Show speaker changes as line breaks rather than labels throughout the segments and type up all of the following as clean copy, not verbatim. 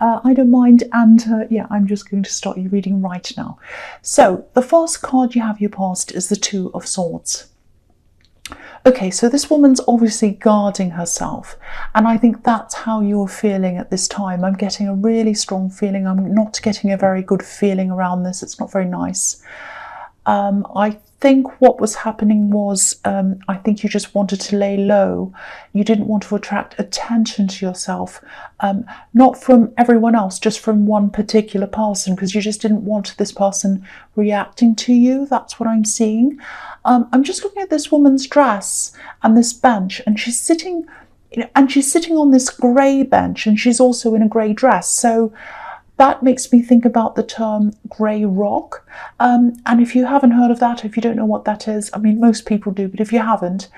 I don't mind, and yeah, I'm just going to start your reading right now. So the first card you have your past is the Two of Swords. Okay, so this woman's obviously guarding herself, and I think that's how you're feeling at this time. I'm getting a really strong feeling. I'm not getting a very good feeling around this. It's not very nice. I think what was happening was, I think you just wanted to lay low. You didn't want to attract attention to yourself, not from everyone else, just from one particular person, because you just didn't want this person reacting to you. That's what I'm seeing. I'm just looking at this woman's dress and this bench, and she's sitting, on this grey bench, and she's also in a grey dress. So that makes me think about the term grey rock. And if you haven't heard of that, if you don't know what that is, I mean, most people do, but if you haven't,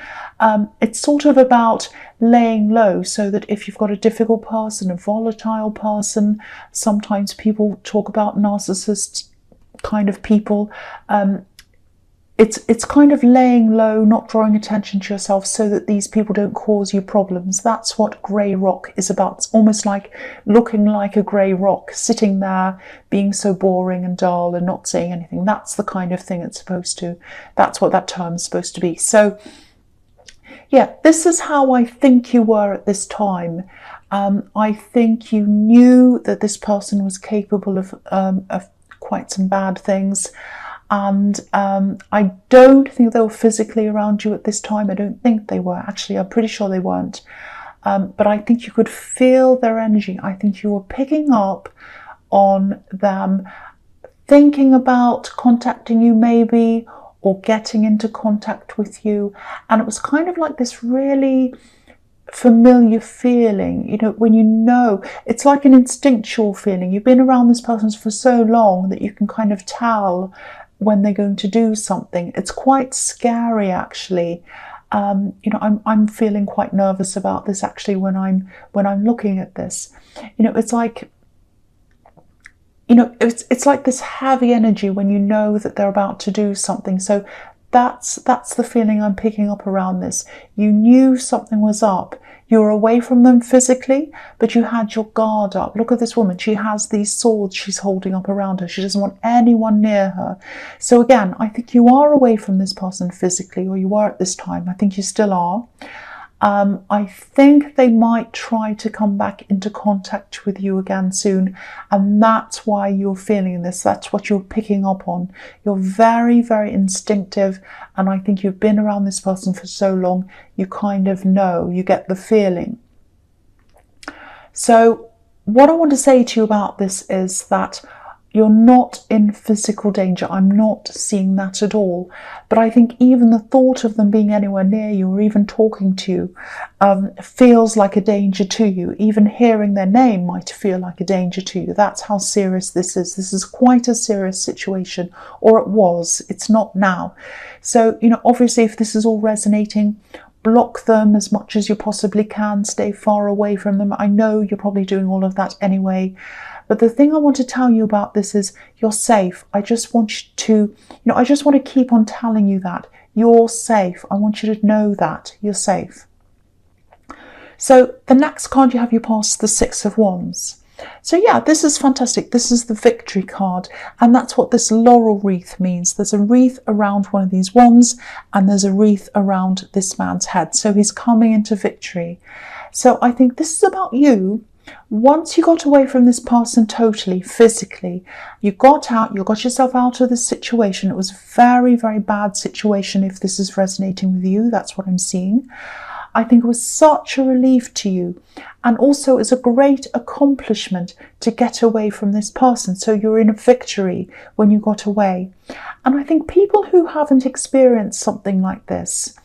it's sort of about laying low, so that if you've got a difficult person, a volatile person, sometimes people talk about narcissist kind of people, it's kind of laying low, not drawing attention to yourself, so that these people don't cause you problems. That's what grey rock is about. It's almost like looking like a grey rock, sitting there, being so boring and dull and not saying anything. That's the kind of thing it's supposed to, that's what that term is supposed to be. So yeah, this is how I think you were at this time. I think you knew that this person was capable of quite some bad things. And I don't think they were physically around you at this time. I don't think they were. Actually, I'm pretty sure they weren't. But I think you could feel their energy. I think you were picking up on them thinking about contacting you maybe, or getting into contact with you. And it was kind of like this really familiar feeling, when it's like an instinctual feeling. You've been around this person for so long that you can kind of tell when they're going to do something. It's quite scary, actually. I'm feeling quite nervous about this, actually, when I'm looking at this. It's like, it's like this heavy energy when you know that they're about to do something. So that's the feeling I'm picking up around this. You knew something was up. You were away from them physically, but you had your guard up. Look at this woman. She has these swords she's holding up around her. She doesn't want anyone near her. So again, I think you are away from this person physically, or you were at this time. I think you still are. I think they might try to come back into contact with you again soon, and that's why you're feeling this. That's what you're picking up on. You're very, very instinctive, and I think you've been around this person for so long, you kind of know, you get the feeling. So what I want to say to you about this is that you're not in physical danger. I'm not seeing that at all. But I think even the thought of them being anywhere near you, or even talking to you, feels like a danger to you. Even hearing their name might feel like a danger to you. That's how serious this is. This is quite a serious situation, or it was. It's not now. So, obviously, if this is all resonating, block them as much as you possibly can. Stay far away from them. I know you're probably doing all of that anyway. But the thing I want to tell you about this is you're safe. I just want you to, I just want to keep on telling you that you're safe. I want you to know that you're safe. So the next card you have your past, the Six of Wands. So yeah, this is fantastic. This is the victory card, and that's what this laurel wreath means. There's a wreath around one of these wands, and there's a wreath around this man's head. So he's coming into victory. So I think this is about you. Once you got away from this person totally, physically, you got out, you got yourself out of this situation. It was a very, very bad situation. If this is resonating with you, that's what I'm seeing. I think it was such a relief to you. And also it's a great accomplishment to get away from this person. So you're in a victory when you got away. And I think people who haven't experienced something like this,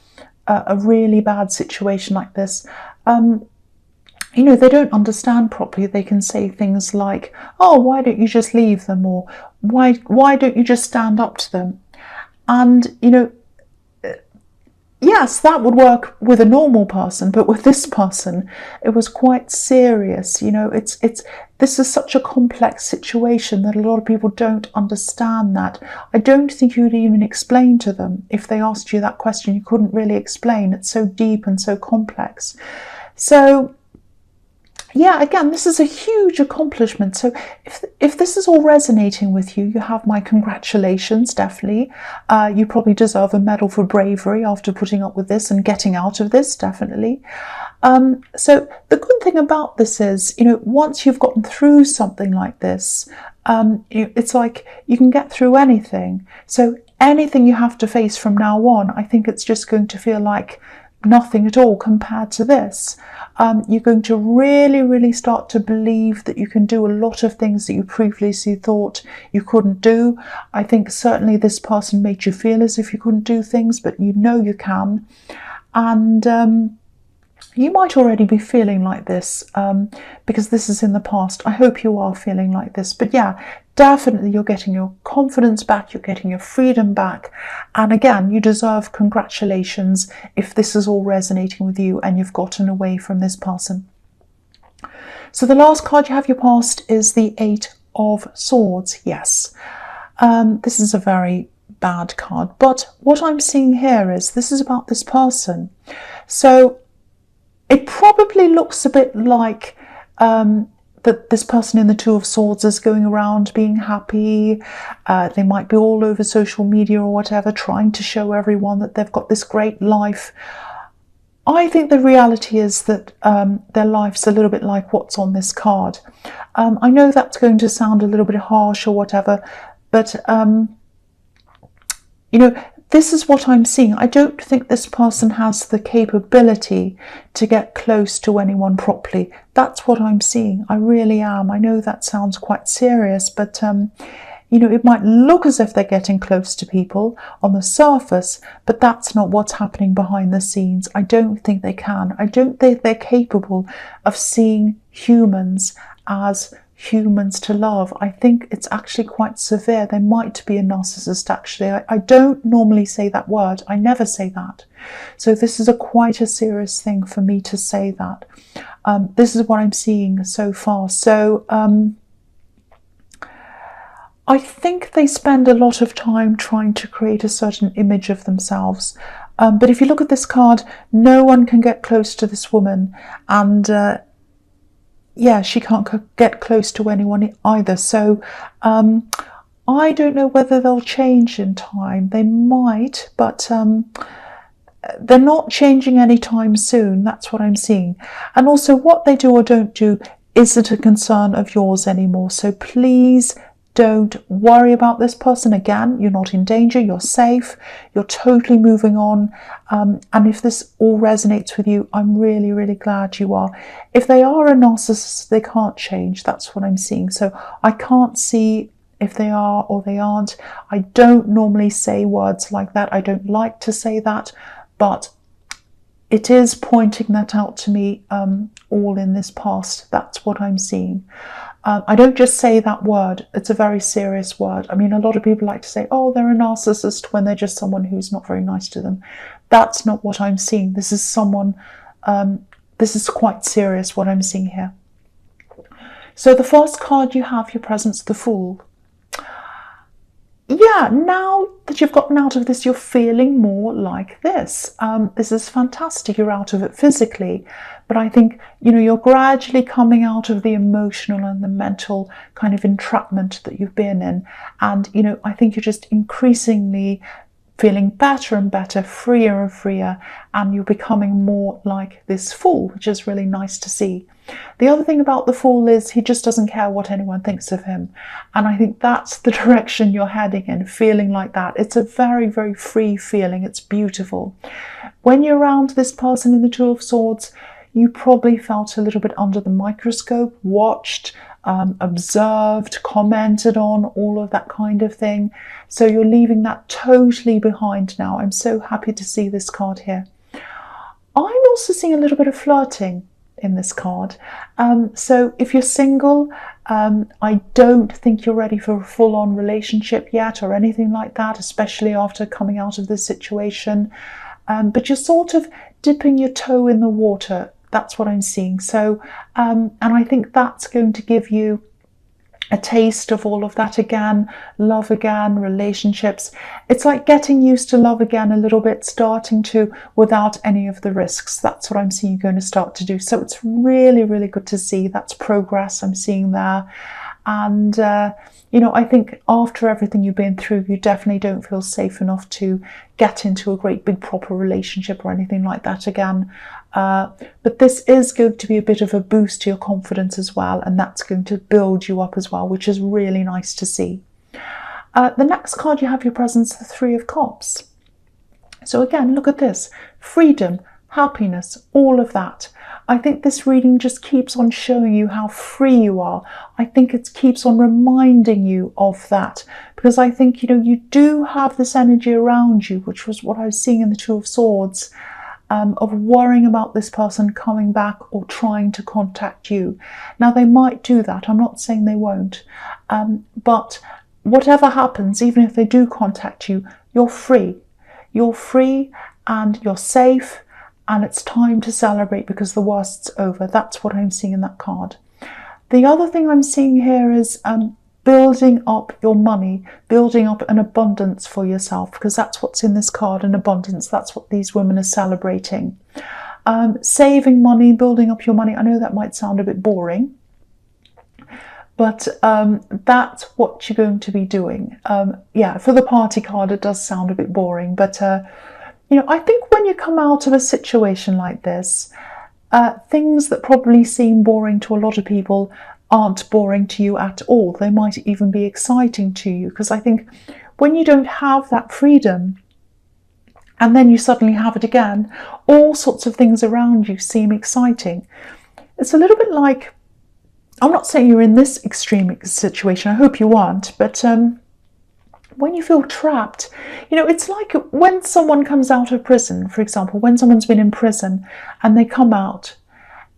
a really bad situation like this, they don't understand properly. They can say things like, oh, why don't you just leave them? Or why don't you just stand up to them? And, yes, that would work with a normal person, but with this person, it was quite serious. This is such a complex situation that a lot of people don't understand that. I don't think you would even explain to them. If they asked you that question, you couldn't really explain. It's so deep and so complex. So yeah, again, this is a huge accomplishment. So if this is all resonating with you, you have my congratulations, definitely. You probably deserve a medal for bravery after putting up with this and getting out of this, definitely. So the good thing about this is, once you've gotten through something like this, it's like you can get through anything. So anything you have to face from now on, I think it's just going to feel like nothing at all compared to this. You're going to really, really start to believe that you can do a lot of things that you previously thought you couldn't do. I think certainly this person made you feel as if you couldn't do things, but you know you can. And you might already be feeling like this because this is in the past. I hope you are feeling like this. But yeah, definitely you're getting your confidence back, you're getting your freedom back. And again, you deserve congratulations if this is all resonating with you and you've gotten away from this person. So the last card you have your past is the Eight of Swords. Yes, this is a very bad card. But what I'm seeing here is this is about this person. So it probably looks a bit like that this person in the Two of Swords is going around being happy. They might be all over social media or whatever, trying to show everyone that they've got this great life. I think the reality is that their life's a little bit like what's on this card. I know that's going to sound a little bit harsh or whatever, but this is what I'm seeing. I don't think this person has the capability to get close to anyone properly. That's what I'm seeing. I really am. I know that sounds quite serious, but it might look as if they're getting close to people on the surface, but that's not what's happening behind the scenes. I don't think they can. I don't think they're capable of seeing humans as humans to love. I think it's actually quite severe. They might be a narcissist, actually. I don't normally say that word. I never say that. So this is quite a serious thing for me to say that. This is what I'm seeing so far. So I think they spend a lot of time trying to create a certain image of themselves. But if you look at this card, no one can get close to this woman. And yeah, she can't get close to anyone either. So I don't know whether they'll change in time. They might, but they're not changing anytime soon. That's what I'm seeing. And also what they do or don't do isn't a concern of yours anymore. So please don't worry about this person. Again, you're not in danger, you're safe, you're totally moving on. And if this all resonates with you, I'm really, really glad you are. If they are a narcissist, they can't change. That's what I'm seeing. So I can't see if they are or they aren't. I don't normally say words like that. I don't like to say that, but it is pointing that out to me all in this past. That's what I'm seeing. I don't just say that word. It's a very serious word. I mean, a lot of people like to say, oh, they're a narcissist when they're just someone who's not very nice to them. That's not what I'm seeing. This is someone, this is quite serious what I'm seeing here. So the first card you have, your presence, the Fool. Yeah, now that you've gotten out of this, you're feeling more like this. This is fantastic. You're out of it physically, but I think, you're gradually coming out of the emotional and the mental kind of entrapment that you've been in. And, I think you're just increasingly feeling better and better, freer and freer, and you're becoming more like this Fool, which is really nice to see. The other thing about the Fool is he just doesn't care what anyone thinks of him. And I think that's the direction you're heading in, feeling like that. It's a very, very free feeling. It's beautiful. When you're around this person in the Two of Swords, you probably felt a little bit under the microscope, watched, observed, commented on, all of that kind of thing. So you're leaving that totally behind now. I'm so happy to see this card here. I'm also seeing a little bit of flirting in this card. So if you're single, I don't think you're ready for a full-on relationship yet or anything like that, especially after coming out of this situation. But you're sort of dipping your toe in the water. That's what I'm seeing. So, and I think that's going to give you a taste of all of that again, love again, relationships. It's like getting used to love again a little bit, starting to without any of the risks. That's what I'm seeing you're going to start to do. So it's really, really good to see. That's progress I'm seeing there. And, you know, I think after everything you've been through, you definitely don't feel safe enough to get into a great big proper relationship or anything like that again. But this is going to be a bit of a boost to your confidence as well, and that's going to build you up as well, which is really nice to see. The next card you have your presence, the Three of Cups. So again, look at this. Freedom, happiness, all of that. I think this reading just keeps on showing you how free you are. I think it keeps on reminding you of that, because I think, you know, you do have this energy around you, which was what I was seeing in the Two of Swords, of worrying about this person coming back or trying to contact you. Now, they might do that. I'm not saying they won't. But whatever happens, even if they do contact you, you're free. You're free and you're safe, and it's time to celebrate because the worst's over. That's what I'm seeing in that card. The other thing I'm seeing here is building up your money, building up an abundance for yourself, because that's what's in this card, an abundance. That's what these women are celebrating. Saving money, building up your money. I know that might sound a bit boring, but that's what you're going to be doing. Yeah, for the party card, it does sound a bit boring, but you know, I think when you come out of a situation like this, things that probably seem boring to a lot of people aren't boring to you at all. They might even be exciting to you, because I think when you don't have that freedom and then you suddenly have it again, all sorts of things around you seem exciting. It's a little bit like, I'm not saying you're in this extreme situation, I hope you aren't, but when you feel trapped, you know, it's like when someone comes out of prison, for example, when someone's been in prison and they come out,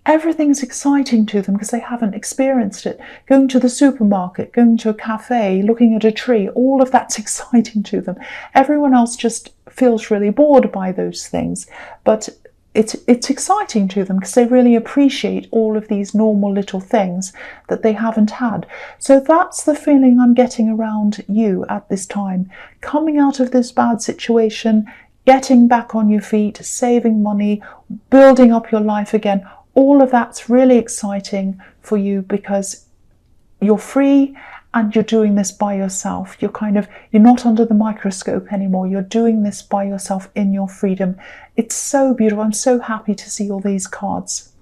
everything's exciting to them because they haven't experienced it. Going to the supermarket, going to a cafe, looking at a tree, all of that's exciting to them. Everyone else just feels really bored by those things, but it's exciting to them because they really appreciate all of these normal little things that they haven't had. So that's the feeling I'm getting around you at this time. Coming out of this bad situation, getting back on your feet, saving money, building up your life again, all of that's really exciting for you because you're free and you're doing this by yourself. You're not under the microscope anymore. You're doing this by yourself in your freedom. It's so beautiful. I'm so happy to see all these cards.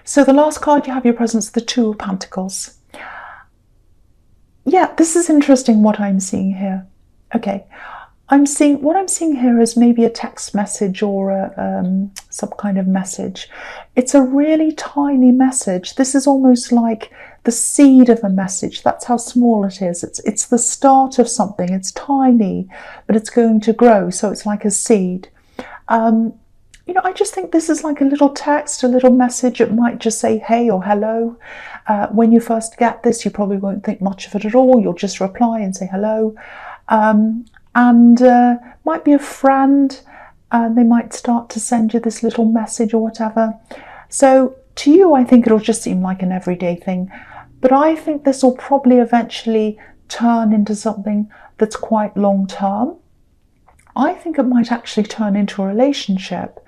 So the last card you have your presence, the Two of Pentacles. Yeah, this is interesting what I'm seeing here. Okay. What I'm seeing here is maybe a text message or some kind of message. It's a really tiny message. This is almost like the seed of a message. That's how small it is. It's the start of something. It's tiny, but it's going to grow. So it's like a seed. You know, I just think this is like a little text, a little message. It might just say hey or hello. When you first get this, you probably won't think much of it at all. You'll just reply and say hello. And might be a friend, and they might start to send you this little message or whatever. So to you, I think it'll just seem like an everyday thing, but I think this will probably eventually turn into something that's quite long term. I think it might actually turn into a relationship.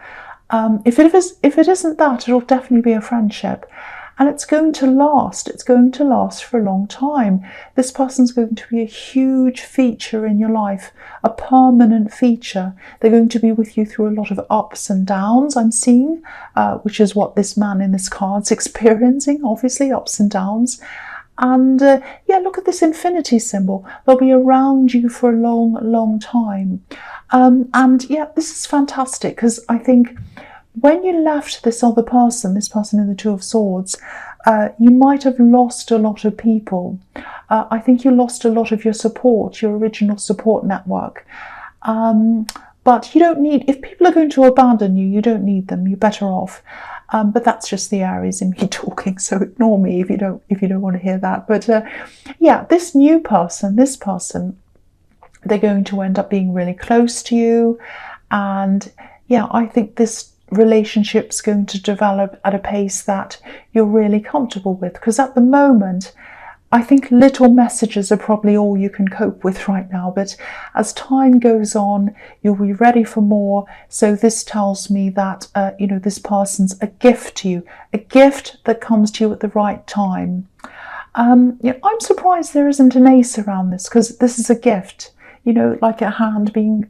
If it isn't that, it'll definitely be a friendship. And it's going to last. It's going to last for a long time. This person's going to be a huge feature in your life, a permanent feature. They're going to be with you through a lot of ups and downs, I'm seeing, which is what this man in this card's experiencing, obviously, ups and downs. And yeah, look at this infinity symbol. They'll be around you for a long, long time. And yeah, this is fantastic because I think when you left this other person, this person in the Two of Swords, you might have lost a lot of people. I think you lost a lot of your support, your original support network. But you don't need, if people are going to abandon you, you don't need them. You're better off. But that's just the Aries in me talking, so ignore me if you don't want to hear that. But yeah, this new person, they're going to end up being really close to you. And yeah, I think this relationship's going to develop at a pace that you're really comfortable with, because at the moment I think little messages are probably all you can cope with right now, but as time goes on, you'll be ready for more. So this tells me that, this person's a gift to you, a gift that comes to you at the right time. I'm surprised there isn't an ace around this, because this is a gift, like a hand being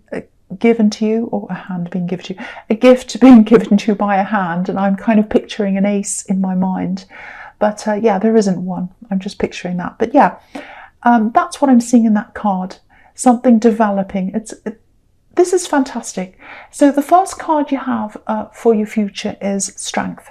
given to you, or a hand being given to you, a gift being given to you by a hand, and I'm kind of picturing an ace in my mind. But yeah, there isn't one. I'm just picturing that. But yeah, that's what I'm seeing in that card. Something developing. This is fantastic. So the first card you have for your future is Strength.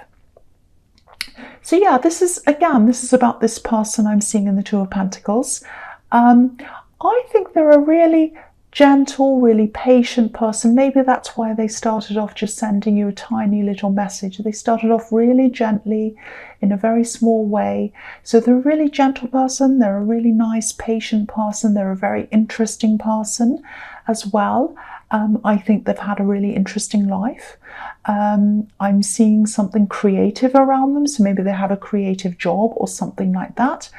So yeah, this is about this person I'm seeing in the Two of Pentacles. I think they're a really gentle, really patient person. Maybe that's why they started off just sending you a tiny little message. They started off really gently in a very small way. So they're a really gentle person. They're a really nice, patient person. They're a very interesting person as well. I think they've had a really interesting life. I'm seeing something creative around them. So maybe they have a creative job or something like that.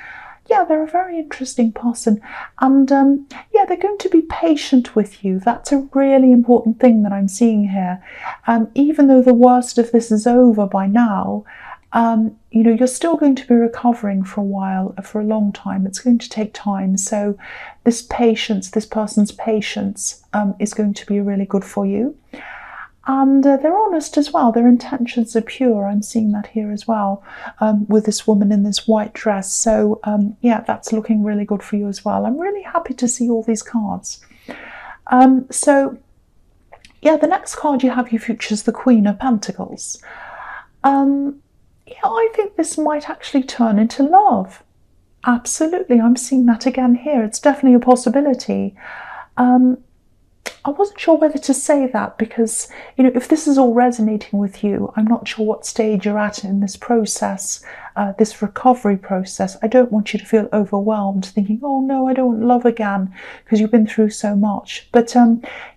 Yeah, they're a very interesting person, and yeah, they're going to be patient with you. That's a really important thing that I'm seeing here. Even though the worst of this is over by now, you're still going to be recovering for a while, for a long time. It's going to take time. So this patience, this person's patience, is going to be really good for you. And they're honest as well. Their intentions are pure. I'm seeing that here as well, with this woman in this white dress. So yeah, that's looking really good for you as well. I'm really happy to see all these cards. So yeah, the next card you have your future is the Queen of Pentacles. Yeah, I think this might actually turn into love. Absolutely, I'm seeing that again here. It's definitely a possibility. I wasn't sure whether to say that because, if this is all resonating with you, I'm not sure what stage you're at in this process, this recovery process. I don't want you to feel overwhelmed thinking, oh no, I don't want love again, because you've been through so much. But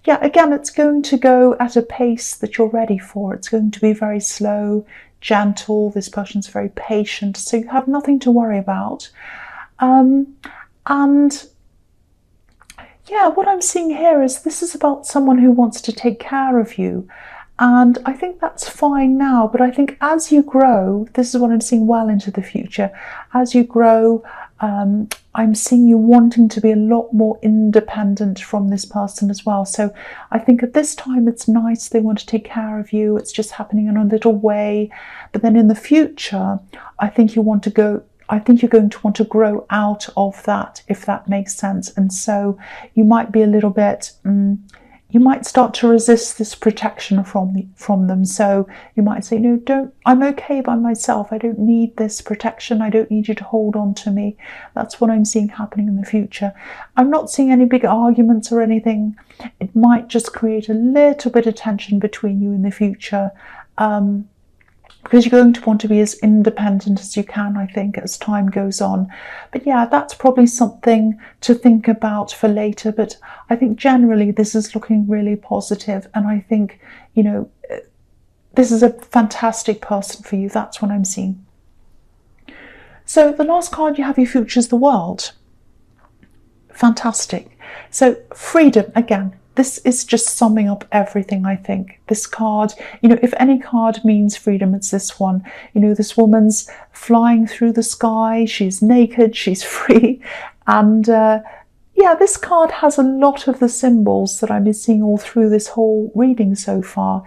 yeah, again, it's going to go at a pace that you're ready for. It's going to be very slow, gentle. This person's very patient, so you have nothing to worry about. And yeah, what I'm seeing here is this is about someone who wants to take care of you. And I think that's fine now, but I think as you grow, this is what I'm seeing well into the future. As you grow, I'm seeing you wanting to be a lot more independent from this person as well. So I think at this time it's nice, they want to take care of you. It's just happening in a little way. But then in the future, I think you're going to want to grow out of that, if that makes sense. And so you might be a little bit, you might start to resist this protection from them. So you might say, no, I'm okay by myself. I don't need this protection. I don't need you to hold on to me. That's what I'm seeing happening in the future. I'm not seeing any big arguments or anything. It might just create a little bit of tension between you in the future. Because you're going to want to be as independent as you can, I think, as time goes on. But yeah, that's probably something to think about for later. But I think generally this is looking really positive. And I think, this is a fantastic person for you. That's what I'm seeing. So the last card you have your future is the World. Fantastic. So freedom, again. This is just summing up everything, I think. This card, if any card means freedom, it's this one. This woman's flying through the sky. She's naked. She's free. And yeah, this card has a lot of the symbols that I've been seeing all through this whole reading so far.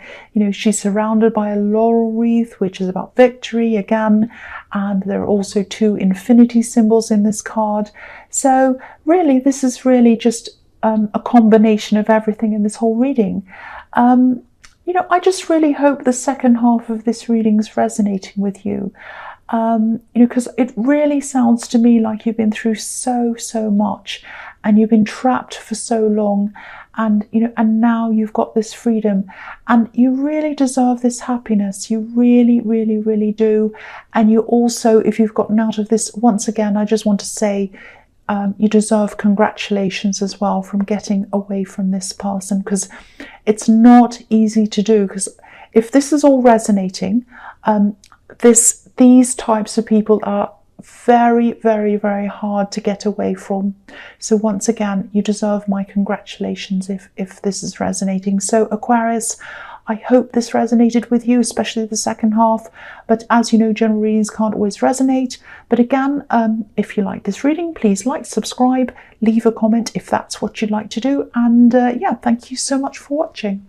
She's surrounded by a laurel wreath, which is about victory again. And there are also 2 infinity symbols in this card. So really, this is really just a combination of everything in this whole reading. I just really hope the second half of this reading is resonating with you. Because it really sounds to me like you've been through so much, and you've been trapped for so long, and and now you've got this freedom, and you really deserve this happiness. You really do. And you also, if you've gotten out of this, once again, I just want to say, you deserve congratulations as well from getting away from this person, because it's not easy to do. Because if this is all resonating, these types of people are very, very, very hard to get away from. So once again, you deserve my congratulations if this is resonating. So Aquarius, I hope this resonated with you, especially the second half. But as you know, general readings can't always resonate. But again, if you like this reading, please like, subscribe, leave a comment if that's what you'd like to do. And yeah, thank you so much for watching.